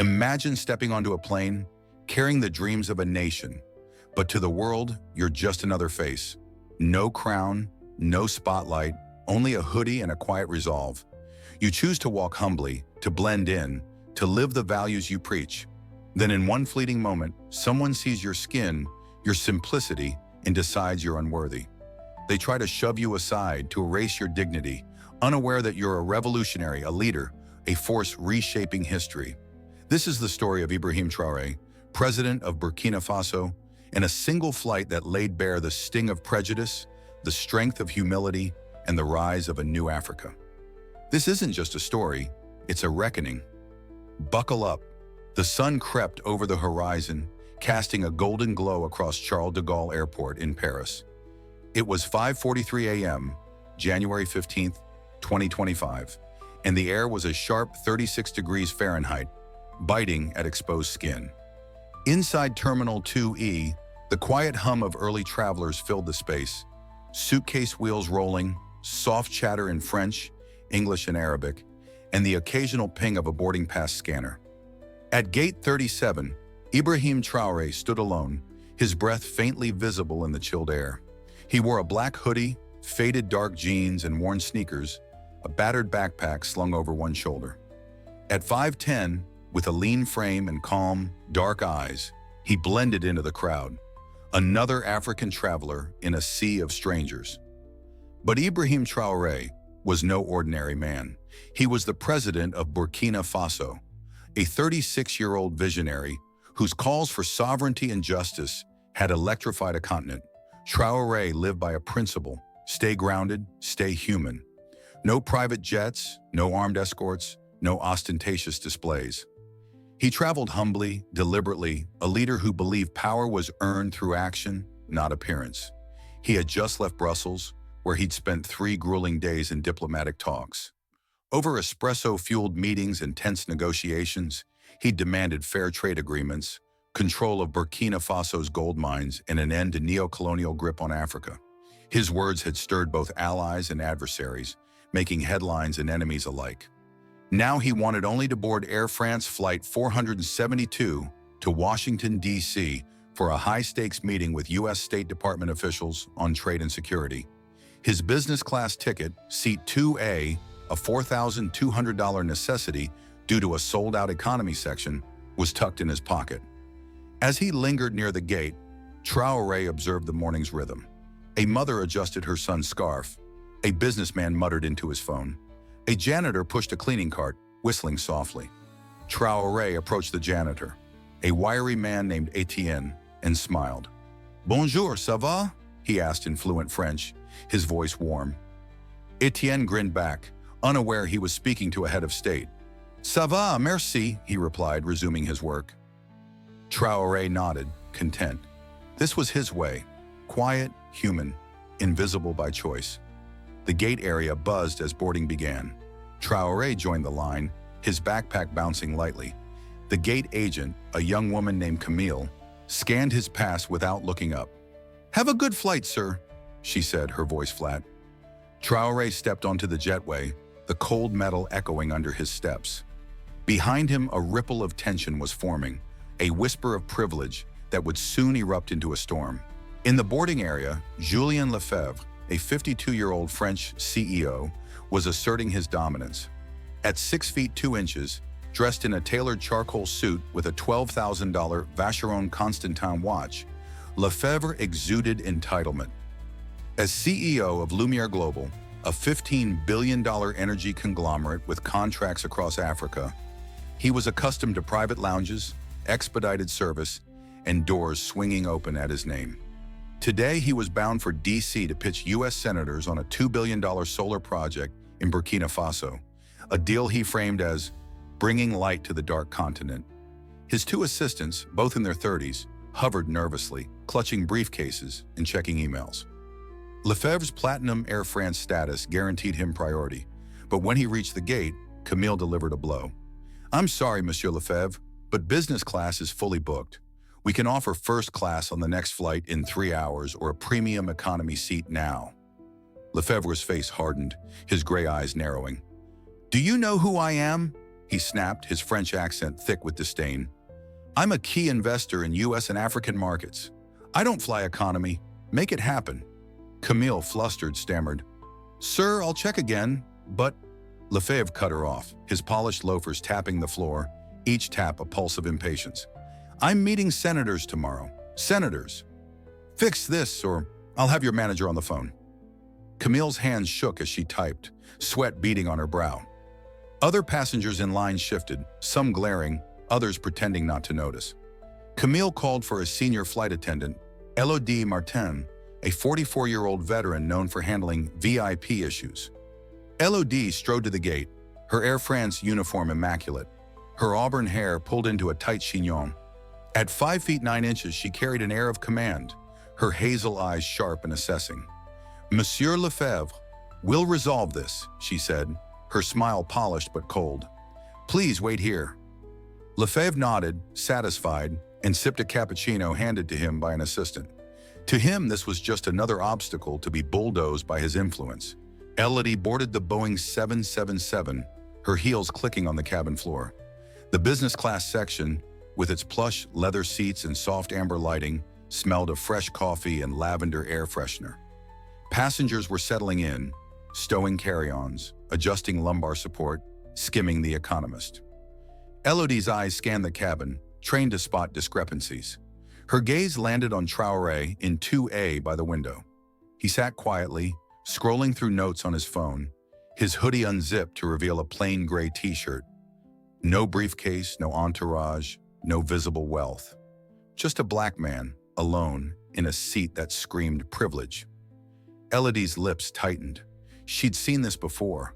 Imagine stepping onto a plane, carrying the dreams of a nation, but to the world, you're just another face. No crown, no spotlight, only a hoodie and a quiet resolve. You choose to walk humbly, to blend in, to live the values you preach. Then in one fleeting moment, someone sees your skin, your simplicity, and decides you're unworthy. They try to shove you aside, to erase your dignity, unaware that you're a revolutionary, a leader, a force reshaping history. This is the story of Ibrahim Traore, President of Burkina Faso, in a single flight that laid bare the sting of prejudice, the strength of humility, and the rise of a new Africa. This isn't just a story, it's a reckoning. Buckle up. The sun crept over the horizon, casting a golden glow across Charles de Gaulle Airport in Paris. It was 5:43 a.m., January 15th, 2025, and the air was a sharp 36 degrees Fahrenheit, biting at exposed skin. Inside Terminal 2E, the quiet hum of early travelers filled the space, suitcase wheels rolling, soft chatter in French, English, and Arabic, and the occasional ping of a boarding pass scanner. At Gate 37, Ibrahim Traore stood alone, his breath faintly visible in the chilled air. He wore a black hoodie, faded dark jeans, and worn sneakers, a battered backpack slung over one shoulder. At 5'10", with a lean frame and calm, dark eyes, he blended into the crowd, another African traveler in a sea of strangers. But Ibrahim Traore was no ordinary man. He was the president of Burkina Faso, a 36-year-old visionary whose calls for sovereignty and justice had electrified a continent. Traore lived by a principle: stay grounded, stay human. No private jets, no armed escorts, no ostentatious displays. He traveled humbly, deliberately, a leader who believed power was earned through action, not appearance. He had just left Brussels, where he'd spent 3 grueling days in diplomatic talks. Over espresso-fueled meetings and tense negotiations, he demanded fair trade agreements, control of Burkina Faso's gold mines, and an end to neo-colonial grip on Africa. His words had stirred both allies and adversaries, making headlines and enemies alike. Now he wanted only to board Air France Flight 472 to Washington, D.C. for a high-stakes meeting with U.S. State Department officials on trade and security. His business class ticket, Seat 2A, a $4,200 necessity due to a sold-out economy section, was tucked in his pocket. As he lingered near the gate, Traore observed the morning's rhythm. A mother adjusted her son's scarf. A businessman muttered into his phone. A janitor pushed a cleaning cart, whistling softly. Traore approached the janitor, a wiry man named Etienne, and smiled. "Bonjour, ça va?" he asked in fluent French, his voice warm. Etienne grinned back, unaware he was speaking to a head of state. "Ça va, merci," he replied, resuming his work. Traore nodded, content. This was his way, quiet, human, invisible by choice. The gate area buzzed as boarding began. Traore joined the line, his backpack bouncing lightly. The gate agent, a young woman named Camille, scanned his pass without looking up. "Have a good flight, sir," she said, her voice flat. Traore stepped onto the jetway, the cold metal echoing under his steps. Behind him, a ripple of tension was forming, a whisper of privilege that would soon erupt into a storm. In the boarding area, Julien Lefebvre, a 52-year-old French CEO, was asserting his dominance. At 6 feet 2 inches, dressed in a tailored charcoal suit with a $12,000 Vacheron Constantin watch, Lefebvre exuded entitlement. As CEO of Lumiere Global, a $15 billion energy conglomerate with contracts across Africa, he was accustomed to private lounges, expedited service, and doors swinging open at his name. Today, he was bound for D.C. to pitch U.S. senators on a $2 billion solar project in Burkina Faso, a deal he framed as bringing light to the dark continent. His 2 assistants, both in their 30s, hovered nervously, clutching briefcases and checking emails. Lefebvre's Platinum Air France status guaranteed him priority, but when he reached the gate, Camille delivered a blow. "I'm sorry, Monsieur Lefebvre, but business class is fully booked. We can offer first class on the next flight in 3 hours or a premium economy seat now." Lefebvre's face hardened, his gray eyes narrowing. "Do you know who I am?" he snapped, his French accent thick with disdain. I'm a key investor in US and African markets. I don't fly economy. Make it happen. Camille, flustered, stammered. Sir, I'll check again, but… Lefebvre cut her off, his polished loafers tapping the floor, each tap a pulse of impatience. I'm meeting senators tomorrow. Senators. Fix this, or I'll have your manager on the phone. Camille's hands shook as she typed, sweat beading on her brow. Other passengers in line shifted, some glaring, others pretending not to notice. Camille called for a senior flight attendant, Elodie Martin, a 44-year-old veteran known for handling VIP issues. Elodie strode to the gate, her Air France uniform immaculate, her auburn hair pulled into a tight chignon. At 5 feet 9 inches, she carried an air of command, her hazel eyes sharp and assessing. Monsieur Lefebvre, we'll resolve this, she said, her smile polished but cold. Please wait here. Lefebvre nodded, satisfied, and sipped a cappuccino handed to him by an assistant. To him, this was just another obstacle to be bulldozed by his influence. Elodie boarded the Boeing 777, her heels clicking on the cabin floor. The business class section, with its plush leather seats and soft amber lighting, smelled of fresh coffee and lavender air freshener. Passengers were settling in, stowing carry-ons, adjusting lumbar support, skimming The Economist. Elodie's eyes scanned the cabin, trained to spot discrepancies. Her gaze landed on Traore in 2A by the window. He sat quietly, scrolling through notes on his phone, his hoodie unzipped to reveal a plain gray t-shirt. No briefcase, no entourage, no visible wealth. Just a black man, alone, in a seat that screamed privilege. Elodie's lips tightened. She'd seen this before.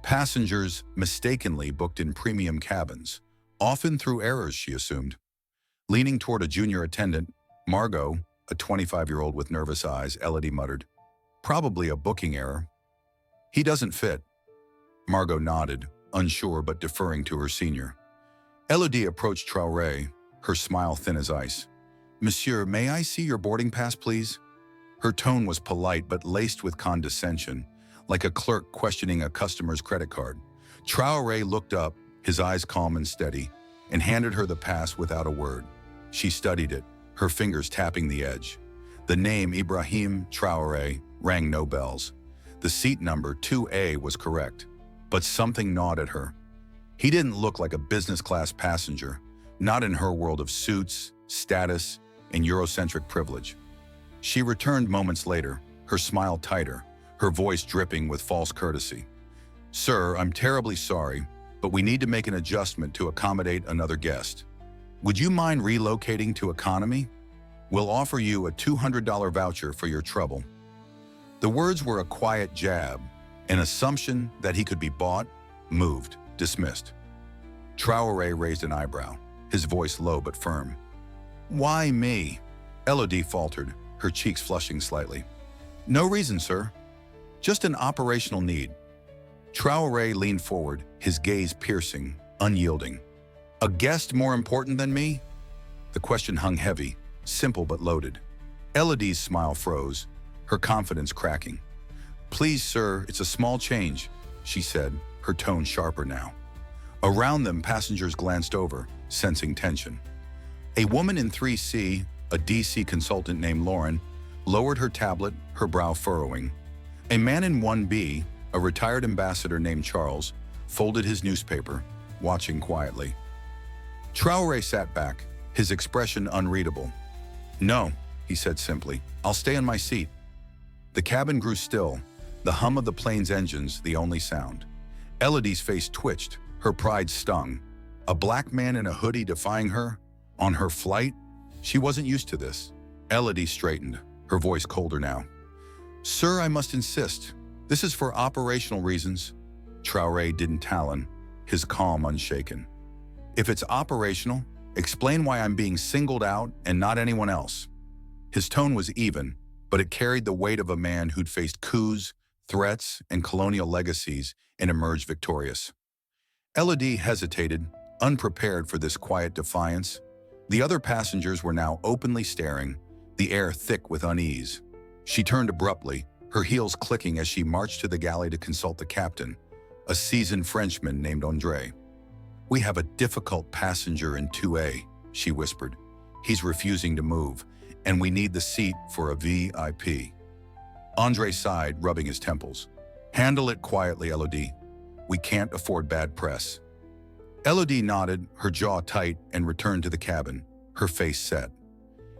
Passengers mistakenly booked in premium cabins, often through errors, she assumed. Leaning toward a junior attendant, Margot, a 25-year-old with nervous eyes, Elodie muttered, Probably a booking error. He doesn't fit. Margot nodded, unsure but deferring to her senior. Elodie approached Traore, her smile thin as ice. Monsieur, may I see your boarding pass, please? Her tone was polite but laced with condescension, like a clerk questioning a customer's credit card. Traore looked up, his eyes calm and steady, and handed her the pass without a word. She studied it, her fingers tapping the edge. The name Ibrahim Traore rang no bells. The seat number 2A was correct, but something gnawed at her. He didn't look like a business-class passenger, not in her world of suits, status, and Eurocentric privilege. She returned moments later, her smile tighter, her voice dripping with false courtesy. Sir, I'm terribly sorry, but we need to make an adjustment to accommodate another guest. Would you mind relocating to economy? We'll offer you a $200 voucher for your trouble. The words were a quiet jab, an assumption that he could be bought, moved, dismissed. Traore raised an eyebrow, his voice low but firm. Why me? Elodie faltered, her cheeks flushing slightly. No reason, sir. Just an operational need. Traore leaned forward, his gaze piercing, unyielding. A guest more important than me? The question hung heavy, simple but loaded. Elodie's smile froze, her confidence cracking. Please, sir, it's a small change, she said, her tone sharper now. Around them, passengers glanced over, sensing tension. A woman in 3C, a DC consultant named Lauren, lowered her tablet, her brow furrowing. A man in 1B, a retired ambassador named Charles, folded his newspaper, watching quietly. Traore sat back, his expression unreadable. No, he said simply, I'll stay in my seat. The cabin grew still, the hum of the plane's engines the only sound. Elodie's face twitched, her pride stung. A black man in a hoodie defying her? On her flight? She wasn't used to this. Elodie straightened, her voice colder now. Sir, I must insist. This is for operational reasons. Traore didn't talon, his calm unshaken. If it's operational, explain why I'm being singled out and not anyone else. His tone was even, but it carried the weight of a man who'd faced coups, threats, and colonial legacies and emerged victorious. Elodie hesitated, unprepared for this quiet defiance. The other passengers were now openly staring, the air thick with unease. She turned abruptly, her heels clicking as she marched to the galley to consult the captain, a seasoned Frenchman named André. "We have a difficult passenger in 2A, she whispered. "He's refusing to move, and we need the seat for a VIP." Andre sighed, rubbing his temples. "Handle it quietly, Elodie. We can't afford bad press." Elodie nodded, her jaw tight, and returned to the cabin, her face set.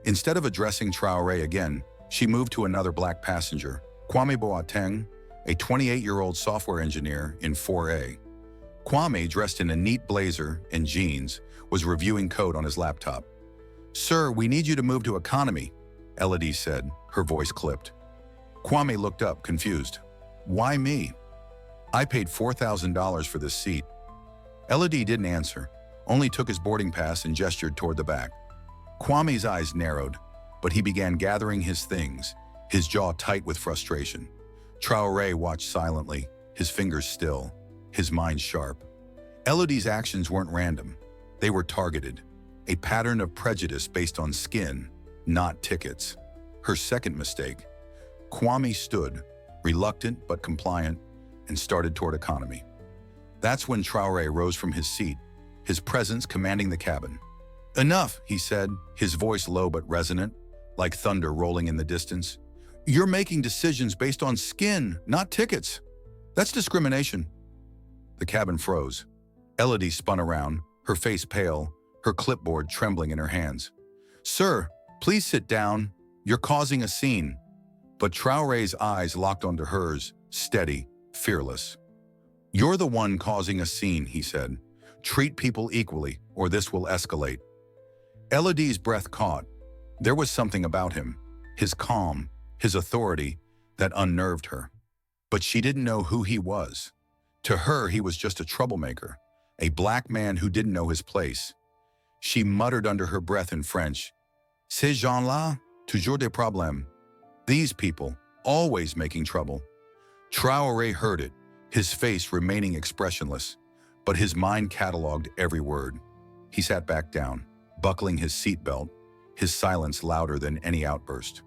Instead of addressing Traore again, she moved to another black passenger, Kwame Boateng, a 28-year-old software engineer in 4A. Kwame, dressed in a neat blazer and jeans, was reviewing code on his laptop. "Sir, we need you to move to economy," Elodie said, her voice clipped. Kwame looked up, confused. "Why me? I paid $4,000 for this seat." Elodie didn't answer, only took his boarding pass and gestured toward the back. Kwame's eyes narrowed, but he began gathering his things, his jaw tight with frustration. Traore watched silently, his fingers still, his mind sharp. Elodie's actions weren't random. They were targeted, a pattern of prejudice based on skin, not tickets. Her second mistake. Kwame stood, reluctant but compliant, and started toward economy. That's when Traore rose from his seat, his presence commanding the cabin. "Enough," he said, his voice low but resonant, like thunder rolling in the distance. "You're making decisions based on skin, not tickets. That's discrimination." The cabin froze. Elodie spun around, her face pale, her clipboard trembling in her hands. "Sir, please sit down. You're causing a scene." But Traore's eyes locked onto hers, steady, fearless. "You're the one causing a scene," he said. "Treat people equally, or this will escalate." Elodie's breath caught. There was something about him, his calm, his authority, that unnerved her. But she didn't know who he was. To her, he was just a troublemaker, a black man who didn't know his place. She muttered under her breath in French, "Ces gens-là, toujours des problèmes." These people, always making trouble. Traore heard it, his face remaining expressionless, but his mind cataloged every word. He sat back down, buckling his seatbelt, his silence louder than any outburst.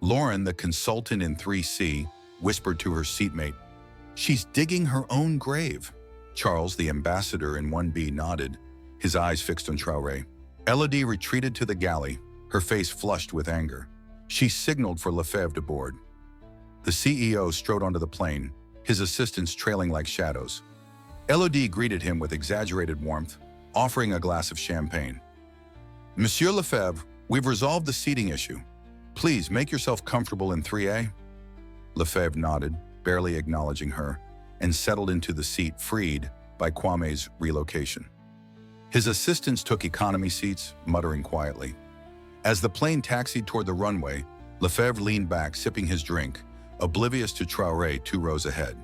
Lauren, the consultant in 3C, whispered to her seatmate, "She's digging her own grave." Charles, the ambassador in 1B, nodded, his eyes fixed on Traore. Elodie retreated to the galley, her face flushed with anger. She signaled for Lefebvre to board. The CEO strode onto the plane, his assistants trailing like shadows. Elodie greeted him with exaggerated warmth, offering a glass of champagne. "Monsieur Lefebvre, we've resolved the seating issue. Please make yourself comfortable in 3A." Lefebvre nodded, barely acknowledging her, and settled into the seat freed by Kwame's relocation. His assistants took economy seats, muttering quietly. As the plane taxied toward the runway, Lefebvre leaned back, sipping his drink, oblivious to Traore 2 rows ahead.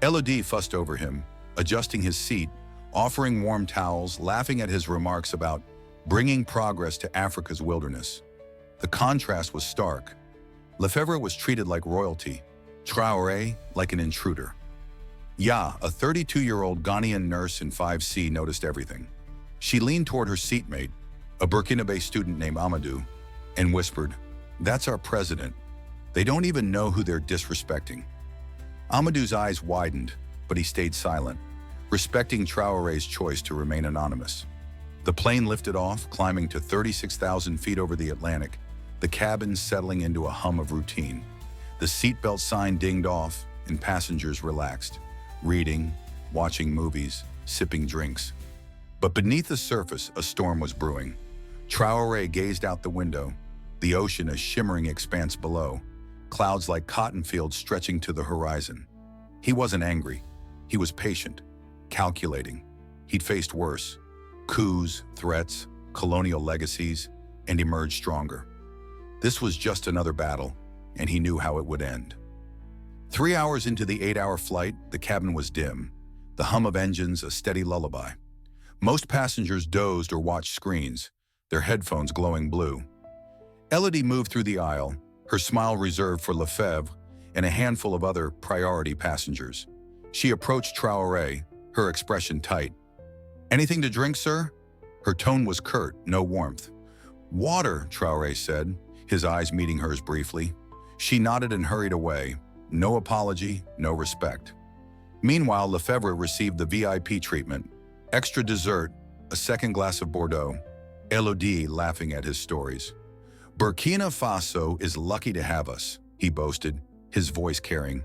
Elodie fussed over him, adjusting his seat, offering warm towels, laughing at his remarks about bringing progress to Africa's wilderness. The contrast was stark. Lefebvre was treated like royalty, Traore like an intruder. Ya, a 32-year-old Ghanaian nurse in 5C, noticed everything. She leaned toward her seatmate, a Burkina Faso student named Amadou, and whispered, "That's our president. They don't even know who they're disrespecting." Amadou's eyes widened, but he stayed silent, respecting Traore's choice to remain anonymous. The plane lifted off, climbing to 36,000 feet over the Atlantic, the cabin settling into a hum of routine. The seatbelt sign dinged off, and passengers relaxed, reading, watching movies, sipping drinks. But beneath the surface, a storm was brewing. Traore gazed out the window, the ocean a shimmering expanse below, clouds like cotton fields stretching to the horizon. He wasn't angry. He was patient, calculating. He'd faced worse: coups, threats, colonial legacies, and emerged stronger. This was just another battle, and he knew how it would end. 3 hours into the 8-hour flight, the cabin was dim, the hum of engines a steady lullaby. Most passengers dozed or watched screens, their headphones glowing blue. Elodie moved through the aisle, her smile reserved for Lefebvre and a handful of other priority passengers. She approached Traore, her expression tight. "Anything to drink, sir?" Her tone was curt, no warmth. "Water," Traore said, his eyes meeting hers briefly. She nodded and hurried away. No apology, no respect. Meanwhile, Lefebvre received the VIP treatment, Extra dessert, a second glass of Bordeaux. Elodie laughing at his stories. Burkina Faso is lucky to have us, he boasted, his voice carrying.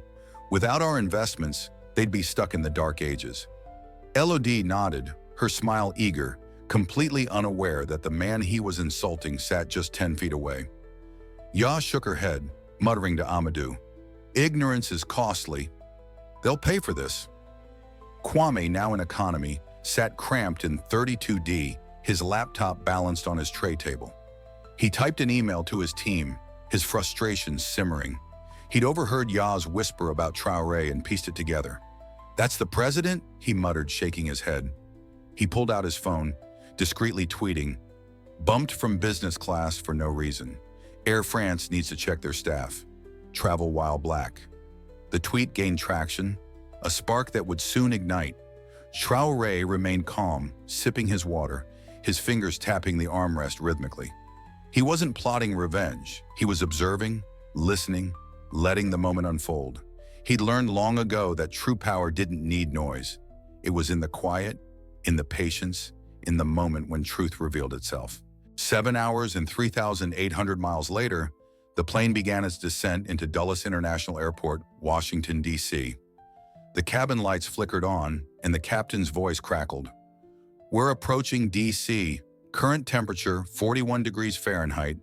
Without our investments, they'd be stuck in the dark ages. Elodie nodded, her smile eager, completely unaware that the man he was insulting sat just 10 feet away. Ya shook her head, muttering to Amadou, "Ignorance is costly. They'll pay for this." Kwame, now in economy, sat cramped in 32D, his laptop balanced on his tray table. He typed an email to his team, his frustration simmering. He'd overheard Ya's whisper about Traore and pieced it together. "That's the president?" he muttered, shaking his head. He pulled out his phone, discreetly tweeting, "Bumped from business class for no reason. Air France needs to check their staff. Travel while black." The tweet gained traction, a spark that would soon ignite. Traore remained calm, sipping his water, his fingers tapping the armrest rhythmically. He wasn't plotting revenge. He was observing, listening, letting the moment unfold. He'd learned long ago that true power didn't need noise. It was in the quiet, in the patience, in the moment when truth revealed itself. 7 hours and 3,800 miles later, the plane began its descent into Dulles International Airport, Washington, D.C. The cabin lights flickered on, and the captain's voice crackled. "We're approaching D.C. Current temperature 41 degrees Fahrenheit,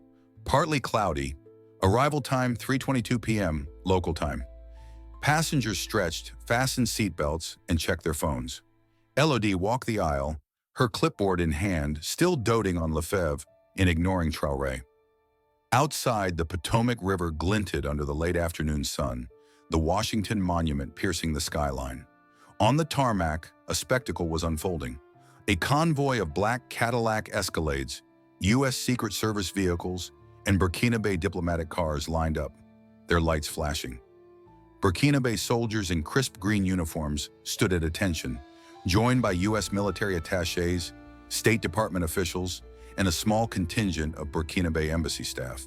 partly cloudy. Arrival time 3:22 p.m. local time." Passengers stretched, fastened seatbelts, and checked their phones. Elodie walked the aisle, her clipboard in hand, still doting on Lefebvre and ignoring Traore. Outside, the Potomac River glinted under the late afternoon sun, the Washington Monument piercing the skyline. On the tarmac, a spectacle was unfolding. A convoy of black Cadillac Escalades, U.S. Secret Service vehicles, and Burkina diplomatic cars lined up, their lights flashing. Burkina soldiers in crisp green uniforms stood at attention, joined by U.S. military attachés, State Department officials, and a small contingent of Burkina embassy staff.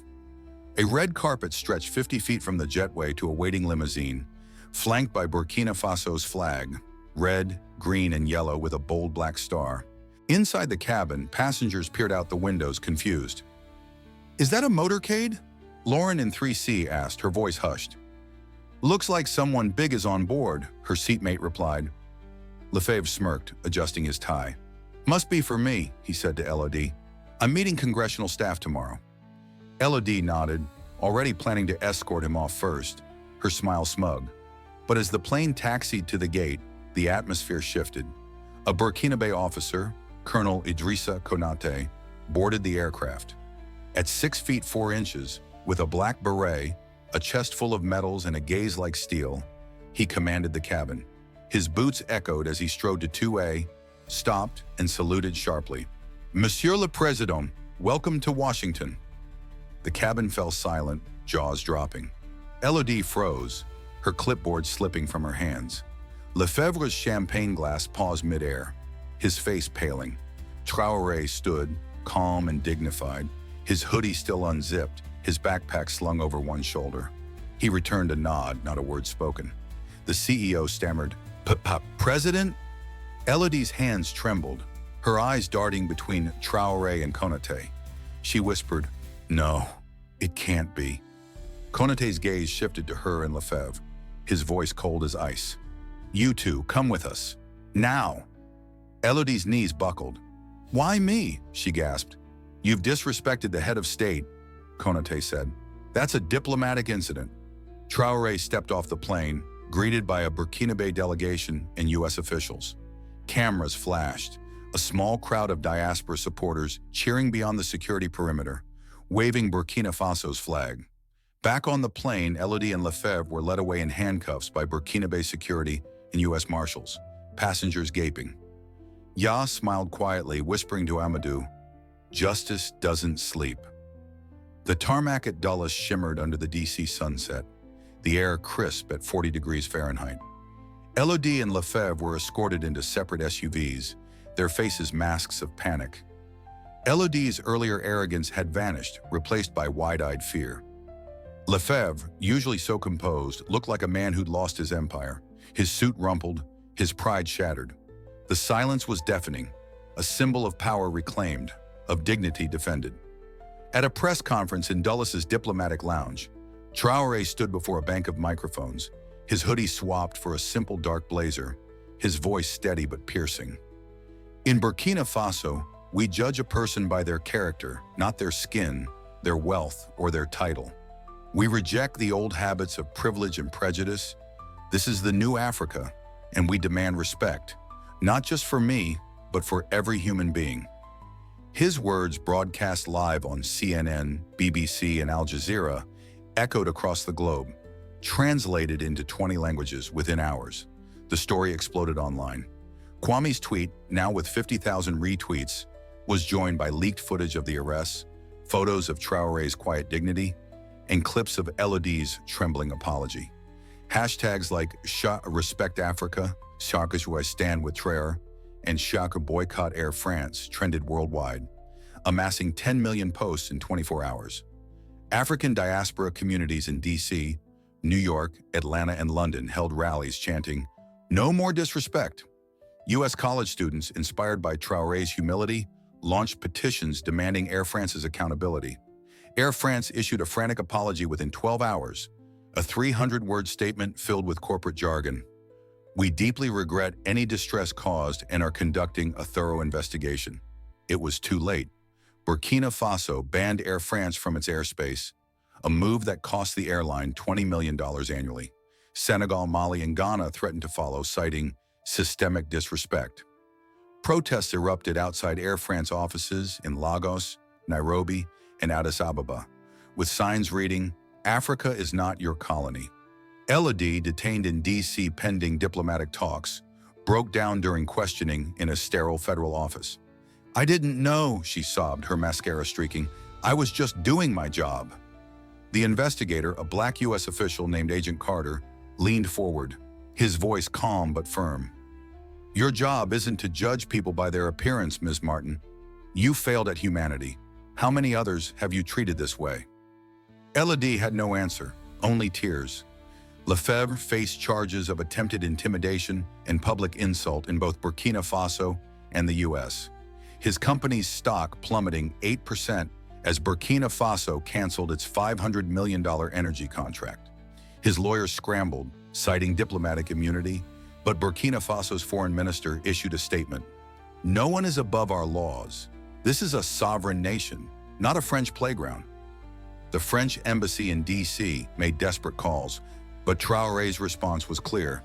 A red carpet stretched 50 feet from the jetway to a waiting limousine, flanked by Burkina Faso's flag, red, green, and yellow with a bold black star. Inside the cabin, passengers peered out the windows, confused. "Is that a motorcade?" Lauren in 3C asked, her voice hushed. "Looks like someone big is on board," her seatmate replied. Lefebvre smirked, adjusting his tie. "Must be for me," he said to Elodie. "I'm meeting congressional staff tomorrow." Elodie nodded, already planning to escort him off first, her smile smug. But as the plane taxied to the gate, the atmosphere shifted. A Burkina officer, Colonel Idrissa Konate, boarded the aircraft. At 6 feet 4 inches, with a black beret, a chest full of medals and a gaze like steel, he commanded the cabin. His boots echoed as he strode to 2A, stopped, and saluted sharply. "Monsieur le Président, welcome to Washington." The cabin fell silent, jaws dropping. Elodie froze, her clipboard slipping from her hands. Lefebvre's champagne glass paused midair, his face paling. Traore stood, calm and dignified, his hoodie still unzipped, his backpack slung over one shoulder. He returned a nod, not a word spoken. The CEO stammered, "President?" Elodie's hands trembled, her eyes darting between Traore and Konate. She whispered, "No, it can't be." Konate's gaze shifted to her and Lefebvre, his voice cold as ice. "You two, come with us. Now!" Elodie's knees buckled. "Why me?" she gasped. "You've disrespected the head of state," Konate said. "That's a diplomatic incident." Traore stepped off the plane, greeted by a Burkina delegation and U.S. officials. Cameras flashed, a small crowd of diaspora supporters cheering beyond the security perimeter, waving Burkina Faso's flag. Back on the plane, Elodie and Lefebvre were led away in handcuffs by Burkina security and U.S. Marshals, passengers gaping. Ya smiled quietly, whispering to Amadou, "Justice doesn't sleep." The tarmac at Dulles shimmered under the D.C. sunset, the air crisp at 40 degrees Fahrenheit. Elodie and Lefebvre were escorted into separate SUVs, their faces masks of panic. Elodie's earlier arrogance had vanished, replaced by wide-eyed fear. Lefebvre, usually so composed, looked like a man who'd lost his empire, his suit rumpled, his pride shattered. The silence was deafening, a symbol of power reclaimed, of dignity defended. At a press conference in Dulles' diplomatic lounge, Traore stood before a bank of microphones, his hoodie swapped for a simple dark blazer, his voice steady but piercing. In Burkina Faso, we judge a person by their character, not their skin, their wealth, or their title. We reject the old habits of privilege and prejudice. This is the new Africa, and we demand respect, not just for me, but for every human being. His words, broadcast live on CNN, BBC, and Al Jazeera, echoed across the globe, translated into 20 languages within hours. The story exploded online. Kwame's tweet, now with 50,000 retweets, was joined by leaked footage of the arrests, photos of Traore's quiet dignity, and clips of Elodie's trembling apology. Hashtags like Respect Africa, Shaka Stand with Traore, and Shaka Boycott Air France trended worldwide, amassing 10 million posts in 24 hours. African diaspora communities in DC, New York, Atlanta, and London held rallies chanting, "No more disrespect." U.S. college students, inspired by Traore's humility, launched petitions demanding Air France's accountability. Air France issued a frantic apology within 12 hours, a 300-word statement filled with corporate jargon. "We deeply regret any distress caused and are conducting a thorough investigation." It was too late. Burkina Faso banned Air France from its airspace, a move that cost the airline $20 million annually. Senegal, Mali, and Ghana threatened to follow, citing systemic disrespect. Protests erupted outside Air France offices in Lagos, Nairobi, and Addis Ababa, with signs reading, "Africa is not your colony." Elodie, detained in D.C. pending diplomatic talks, broke down during questioning in a sterile federal office. "I didn't know," she sobbed, her mascara streaking. "I was just doing my job." The investigator, a black U.S. official named Agent Carter, leaned forward, his voice calm but firm. "Your job isn't to judge people by their appearance, Ms. Martin. You failed at humanity. How many others have you treated this way?" Elodie had no answer, only tears. Lefebvre faced charges of attempted intimidation and public insult in both Burkina Faso and the U.S. His company's stock plummeting 8% as Burkina Faso canceled its $500 million energy contract. His lawyers scrambled, citing diplomatic immunity, but Burkina Faso's foreign minister issued a statement. "No one is above our laws. This is a sovereign nation, not a French playground." The French embassy in D.C. made desperate calls, but Traore's response was clear.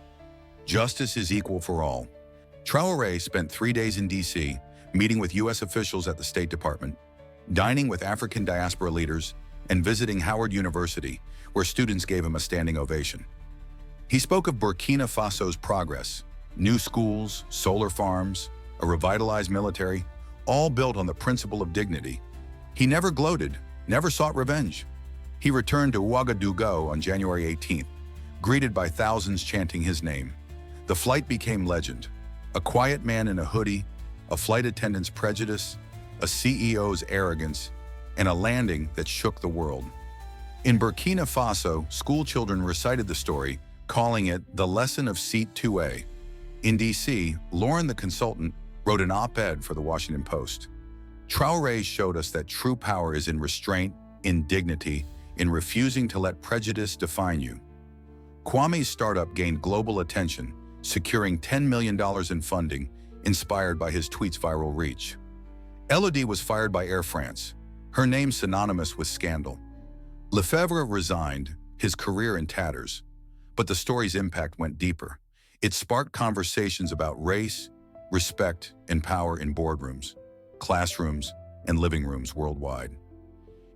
Justice is equal for all. Traore spent 3 days in D.C., meeting with U.S. officials at the State Department, dining with African diaspora leaders, and visiting Howard University, where students gave him a standing ovation. He spoke of Burkina Faso's progress, new schools, solar farms, a revitalized military, all built on the principle of dignity. He never gloated, never sought revenge. He returned to Ouagadougou on January 18th, greeted by thousands chanting his name. The flight became legend. A quiet man in a hoodie, a flight attendant's prejudice, a CEO's arrogance, and a landing that shook the world. In Burkina Faso, school children recited the story, calling it the lesson of Seat 2A. In DC, Lauren the consultant wrote an op-ed for the Washington Post. Traore showed us that true power is in restraint, in dignity, in refusing to let prejudice define you. Kwame's startup gained global attention, securing $10 million in funding, inspired by his tweet's viral reach. Elodie was fired by Air France, her name synonymous with scandal. Lefebvre resigned, his career in tatters. But the story's impact went deeper. It sparked conversations about race, respect, and power in boardrooms, classrooms, and living rooms worldwide.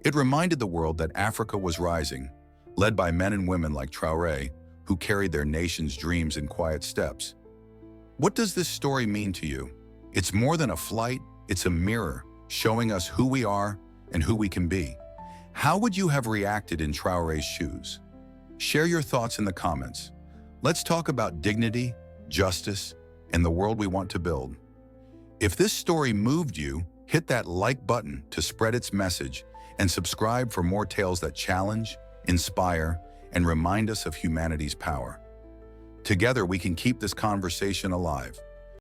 It reminded the world that Africa was rising, led by men and women like Traore, who carried their nation's dreams in quiet steps. What does this story mean to you? It's more than a flight, it's a mirror, showing us who we are and who we can be. How would you have reacted in Traore's shoes? Share your thoughts in the comments. Let's talk about dignity, justice, and the world we want to build. If this story moved you, hit that like button to spread its message and subscribe for more tales that challenge, inspire, and remind us of humanity's power. Together, we can keep this conversation alive.